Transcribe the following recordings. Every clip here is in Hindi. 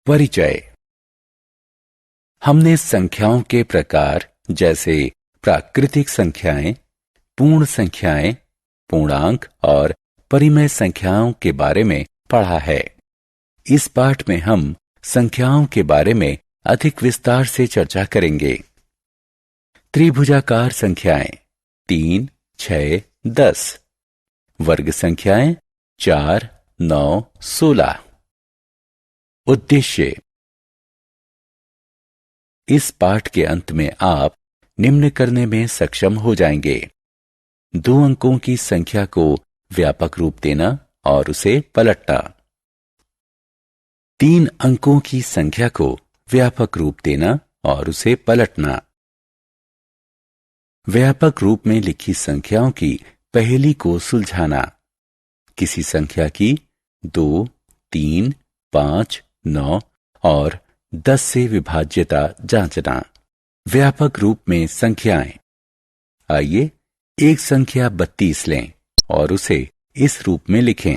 परिचय। हमने संख्याओं के प्रकार जैसे प्राकृतिक संख्याएं, पूर्ण संख्याएं, पूर्णांक और परिमेय संख्याओं के बारे में पढ़ा है। इस पाठ में हम संख्याओं के बारे में अधिक विस्तार से चर्चा करेंगे। त्रिभुजाकार संख्याएं 3, 6, 10, वर्ग संख्याएं 4, 9, 16। उद्देश्य। इस पाठ के अंत में आप निम्न करने में सक्षम हो जाएंगे: 2 अंकों की संख्या को व्यापक रूप देना और उसे पलटना। 3 अंकों की संख्या को व्यापक रूप देना और उसे पलटना। व्यापक रूप में लिखी संख्याओं की पहेली को सुलझाना। किसी संख्या की 2, 3, 5, 9 और 10 से विभाज्यता जांचना। व्यापक रूप में संख्याएं। आइए एक संख्या 32 लें और उसे इस रूप में लिखें।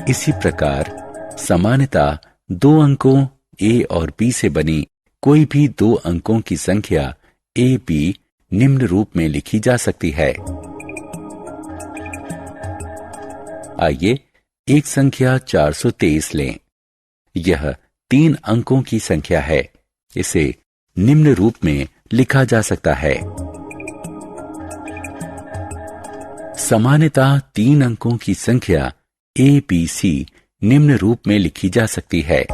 इसी प्रकार सामान्यतः 2 अंकों a और b से बनी कोई भी 2 अंकों की संख्या a b निम्न रूप में लिखी जा सकती है। आइए एक संख्या 423 लें। यह 3 अंकों की संख्या है। इसे निम्न रूप में लिखा जा सकता है। सामान्यतः 3 अंकों की संख्या a b c निम्न रूप में लिखी जा सकती है।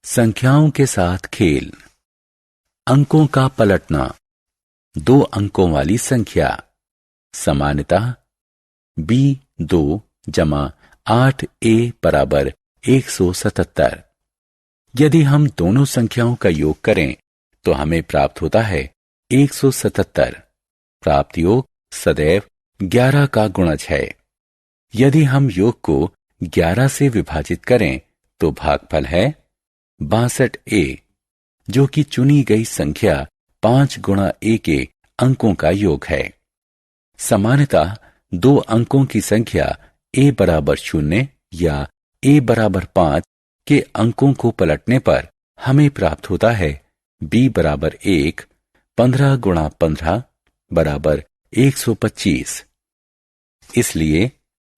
संख्याओं के साथ खेल। अंकों का पलटना। 2 अंकों वाली संख्या। सामान्यतः b2 जमा 8a बराबर 177। यदि हम दोनों संख्याओं का योग करें तो हमें प्राप्त होता है 177। प्राप्त योग सदैव 11 का गुणज है। यदि हम योग को 11 से विभाजित करें तो भागफल है 62a, जो कि चुनी गई संख्या 5 गुणा a के अंकों का योग है। सामान्यतः 2 अंकों की संख्या a बराबर 0 या a बराबर 5 के अंकों को पलटने पर हमें प्राप्त होता है b बराबर 1, 15 गुणा 15 बराबर 125। इसलिए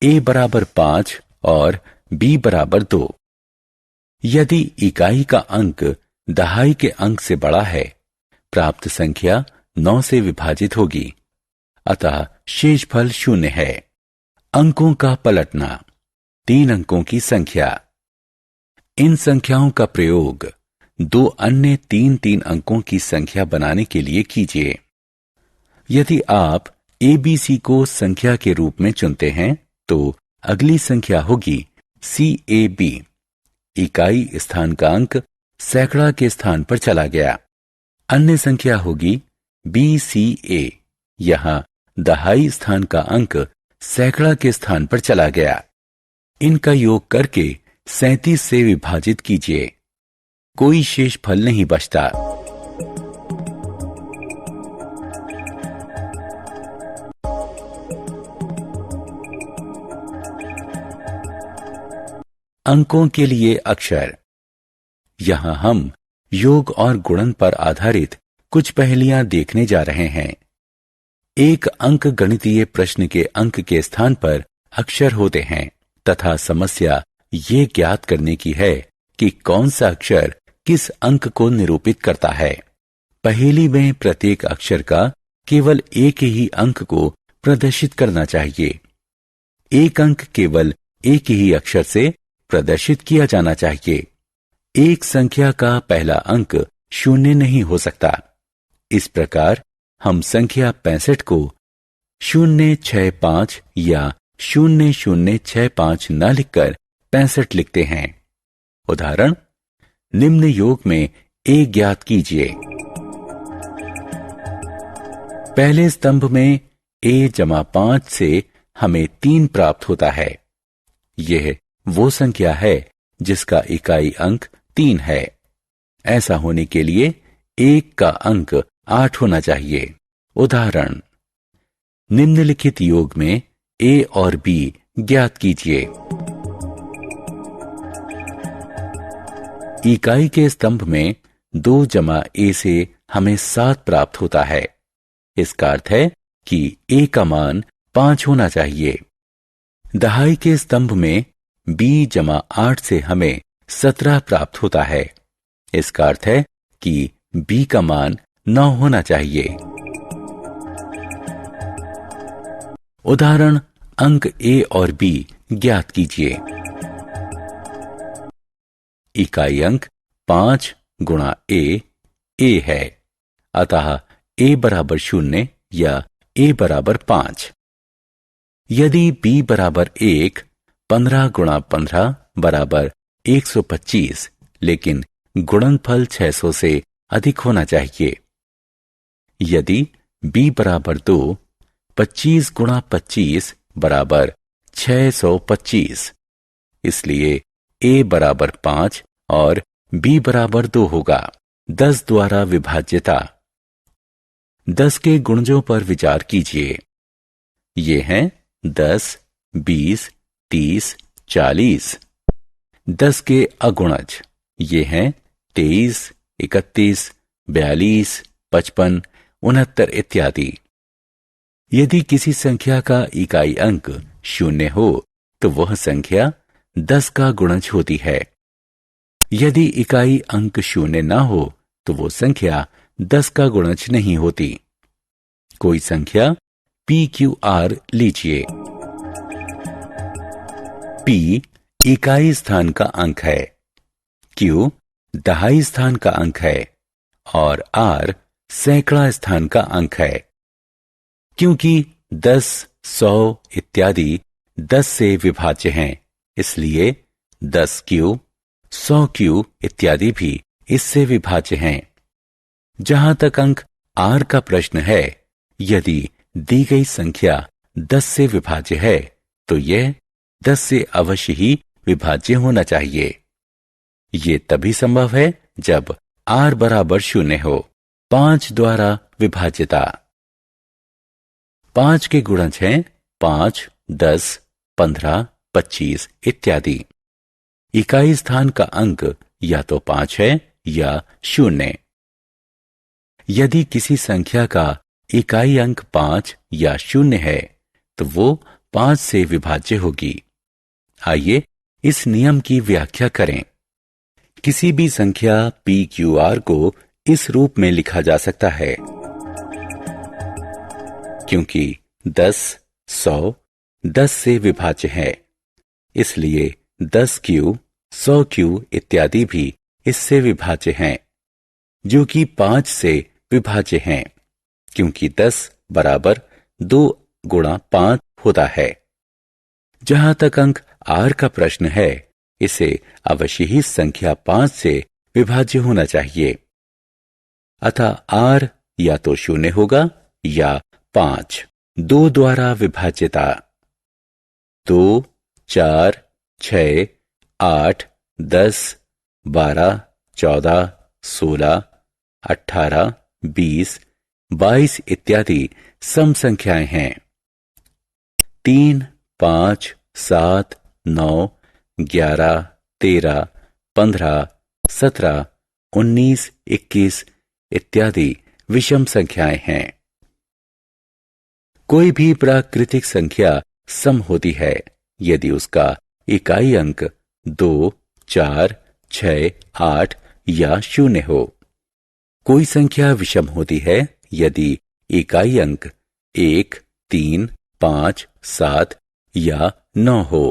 a बराबर 5 और b बराबर 2। यदि इकाई का अंक दहाई के अंक से बड़ा है, प्राप्त संख्या 9 से विभाजित होगी, अतः शेषफल 0 है। अंकों का पलटना। 3 अंकों की संख्या। इन संख्याओं का प्रयोग 2 अन्य 3 अंकों की संख्या बनाने के लिए कीजिए। यदि आप ABC को संख्या के रूप में चुनते हैं तो अगली संख्या होगी CAB। इकाई स्थानांक सैकड़ा के स्थान पर चला गया। अन्य संख्या होगी BCA। यहां दहाई स्थान का अंक सैकड़ा के स्थान पर चला गया। इनका योग करके 37 से विभाजित कीजिए। कोई शेष फल नहीं बचता। अंकों के लिए अक्षर। यहां हम योग और गुणन पर आधारित कुछ पहेलियां देखने जा रहे हैं। एक अंक गणितीय प्रश्न के अंक के स्थान पर अक्षर होते हैं तथा समस्या ये ज्ञात करने की है कि कौन सा अक्षर किस अंक को निरूपित करता है। पहेली में प्रत्येक अक्षर का केवल एक ही अंक को प्रदर्शित करना चाहिए। एक अंक केवल एक ही अक्षर से प्रदर्शित किया जाना चाहिए। एक संख्या का पहला अंक 0 नहीं हो सकता। इस प्रकार हम संख्या 65 को 065 या 0065 न लिखकर 65 लिखते हैं। उदाहरण, निम्न योग में a ज्ञात कीजिए। पहले स्तंभ में a जमा 5 से हमें 3 प्राप्त होता है। यह वो संख्या है जिसका इकाई अंक 3 है। ऐसा होने के लिए 1 का अंक 8 होना चाहिए। उदाहरण, निम्नलिखित योग में ए और बी ज्ञात कीजिए। इकाई के स्तंभ में 2 जमा ए से हमें 7 प्राप्त होता है। इसका अर्थ है कि ए का मान 5 होना चाहिए। दहाई के स्तंभ में बी जमा 8 से हमें 17 प्राप्त होता है। इसका अर्थ है कि बी का मान 9 होना चाहिए। उदाहरण अंक ए और बी ज्ञात कीजिए। इकाई अंक 5 गुणा ए है, अतः ए बराबर 0 या ए बराबर 5। यदि b बराबर 1, 15 गुणा 15 बराबर 125, लेकिन गुणनफल 600 से अधिक होना चाहिए। यदि b बराबर 2, 25 गुणा 25 बराबर 625, इसलिए a बराबर 5 और b बराबर 2 होगा। 10 द्वारा विभाज्यता। 10 के गुणजों पर विचार कीजिए। ये हैं 10, 20, 30, 40। 10 के अगुणज ये हैं 23, 31, 42, 55, 69 इत्यादि। यदि किसी संख्या का इकाई अंक 0 हो तो वह संख्या 10 का गुणज होती है। यदि इकाई अंक 0 ना हो तो वो संख्या 10 का गुणज नहीं होती। कोई संख्या PQR लीजिए। P इकाई स्थान का अंक है, Q दहाई स्थान का अंक है और R सैकड़ा स्थान का अंक है। क्योंकि 10, 100 इत्यादि 10 से विभाज्य हैं, इसलिए 10Q, 100Q इत्यादि भी इससे विभाज्य हैं। जहां तक अंक R का प्रश्न है, यदि दी गई संख्या 10 से विभाज्य है तो यह 10 से अवश्य ही विभाज्य होना चाहिए। ये तभी संभव है जब R बराबर 0 हो। 5 द्वारा विभाज्यता। 5 के गुणज हैं 5, 10, 15, 25 इत्यादि। इकाई स्थान का अंक या तो 5 है या 0। यदि किसी संख्या का इकाई अंक 5 या 0 है तो वो 5 से विभाज्य होगी। आइए इस नियम की व्याख्या करें। किसी भी संख्या PQR को इस रूप में लिखा जा सकता है। क्योंकि 10, 100 10 से विभाज्य है, इसलिए 10Q, 100Q इत्यादि भी इससे विभाज्य हैं, जो कि 5 से विभाज्य हैं, क्योंकि 10 बराबर 2 गुणा 5 होता है। जहां तक अंक R का प्रश्न है, इसे अवश्य ही संख्या 5 से विभाज्य होना चाहिए। अतः R या तो 0 होगा या 5। 2 द्वारा विभाज्यता। 2, 4, 6, 8, 10, 12, 14, 16, 18, 20, 22 इत्यादि सम संख्याएं हैं। 3, 5, 7, 9, 11, 13, 15, 17, 19, 21 इत्यादि विषम संख्याएं हैं। कोई भी प्राकृतिक संख्या सम होती है यदि उसका इकाई अंक 2, 4, 6, 8 या 0 हो। कोई संख्या विषम होती है यदि इकाई अंक 1, 3, 5, 7 या 9 हो।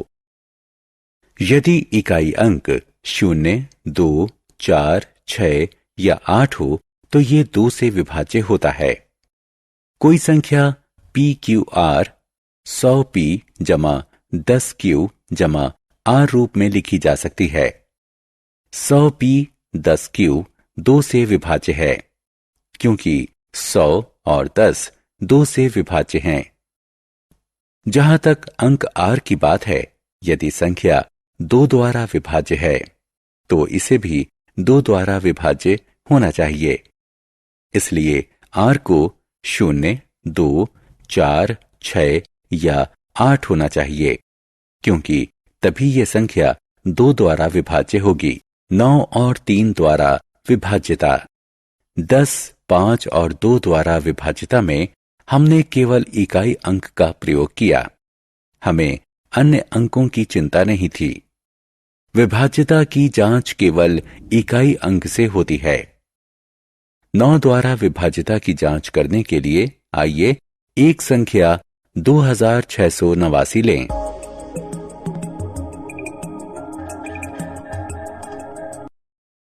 यदि इकाई अंक 0, 2, 4, 6 या 8 हो तो ये 2 से विभाज्य होता है। कोई संख्या PQR 100P जमा 10Q जमा R रूप में लिखी जा सकती है। 100P 10Q 2 से विभाज्य है, क्योंकि 100 और 10 2 से विभाज्य हैं। जहां तक अंक R की बात है, यदि संख्या 2 द्वारा विभाज्य है तो इसे भी 2 द्वारा विभाज्य होना चाहिए। इसलिए R को 0, 2, 4, 6 या 8 होना चाहिए, क्योंकि तभी यह संख्या 2 द्वारा विभाज्य होगी। 9 और 3 द्वारा विभाज्यता। 10, 5 और 2 द्वारा विभाज्यता में हमने केवल इकाई अंक का प्रयोग किया। हमें अन्य अंकों की चिंता नहीं थी। विभाज्यता की जांच केवल इकाई अंक से होती है। 9 द्वारा विभाज्यता की जांच करने के लिए आइए एक संख्या 2689 लें।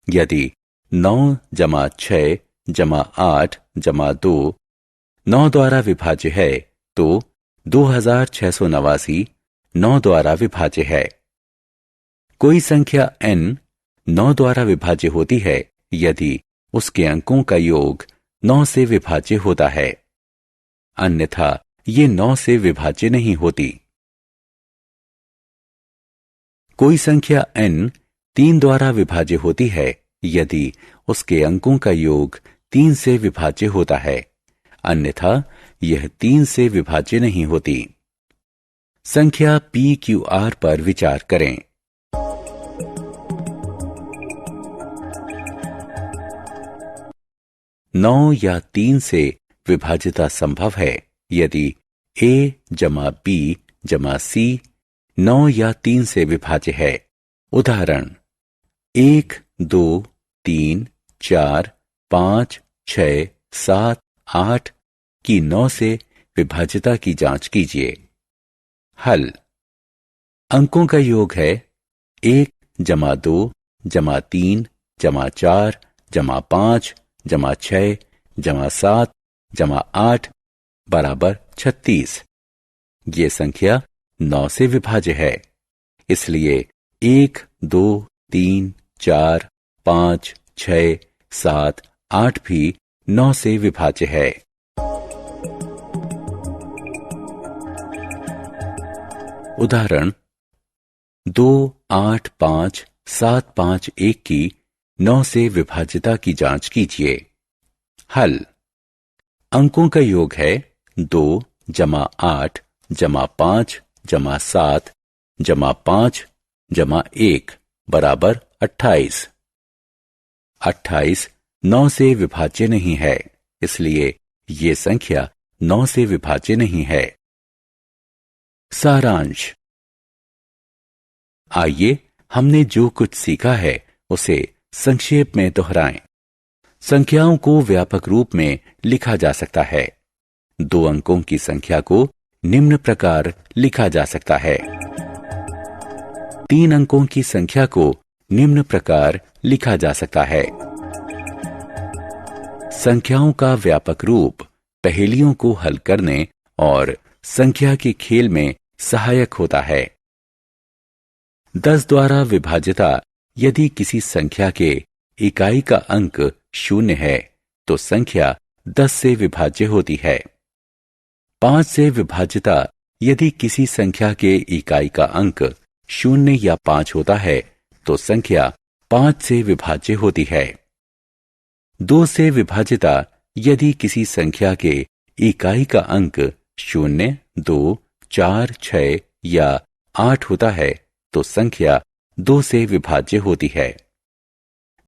यदि 9 जमा 6 जमा 8 जमा 2 9 द्वारा विभाज्य है तो 2689 9 द्वारा विभाज्य है। कोई संख्या n 9 द्वारा विभाज्य होती है यदि उसके अंकों का योग 9 से विभाज्य होता है, अन्यथा ये 9 से विभाज्य नहीं होती। कोई संख्या n 3 द्वारा विभाज्य होती है यदि उसके अंकों का योग 3 से विभाज्य होता है, अन्यथा यह 3 से विभाज्य नहीं होती। संख्या PQR पर विचार करें। 9 या 3 से विभाज्यता संभव है यदि A जमा B जमा C 9 या 3 से विभाज्य है। उदाहरण 1, 2, 3, 4, 5, 6, 7, 8 की 9 से विभाज्यता की जांच कीजिए। हल। अंकों का योग है 1 जमा 2 जमा 3 जमा 4 जमा 5 जमा 6 जमा 7 जमा 8 बराबर 36। ये संख्या 9 से विभाज्य है, इसलिए 1, 2, 3, 4, 5, 6, 7, 8 भी 9 से विभाज्य है। उदाहरण 2, 8, 5, 7, 5, 1 की 9 से विभाज्यता की जांच कीजिए। हल। अंकों का योग है 2 जमा 8 जमा 5 जमा 7 जमा 5 जमा 1 बराबर 28। 28 9 से विभाज्य नहीं है, इसलिए ये संख्या 9 से विभाज्य नहीं है। सारांश। आइए हमने जो कुछ सीखा है उसे संक्षेप में दोहराएं। संख्याओं को व्यापक रूप में लिखा जा सकता है। 2 अंकों की संख्या को निम्न प्रकार लिखा जा सकता है। 3 अंकों की संख्या को निम्न प्रकार लिखा जा सकता है। संख्याओं का व्यापक रूप पहेलियों को हल करने और संख्या के खेल में सहायक होता है। 10 द्वारा विभाज्यता। यदि किसी संख्या के इकाई का अंक 0 है तो संख्या 10 से विभाज्य होती है। 5 से विभाज्यता। यदि किसी संख्या के इकाई का अंक 0 या 5 होता है तो संख्या 5 से विभाज्य होती है। 2 से विभाज्यता। यदि किसी संख्या के इकाई का अंक 0, 2, 4, 6 या 8 होता है तो संख्या 2 से विभाज्य होती है।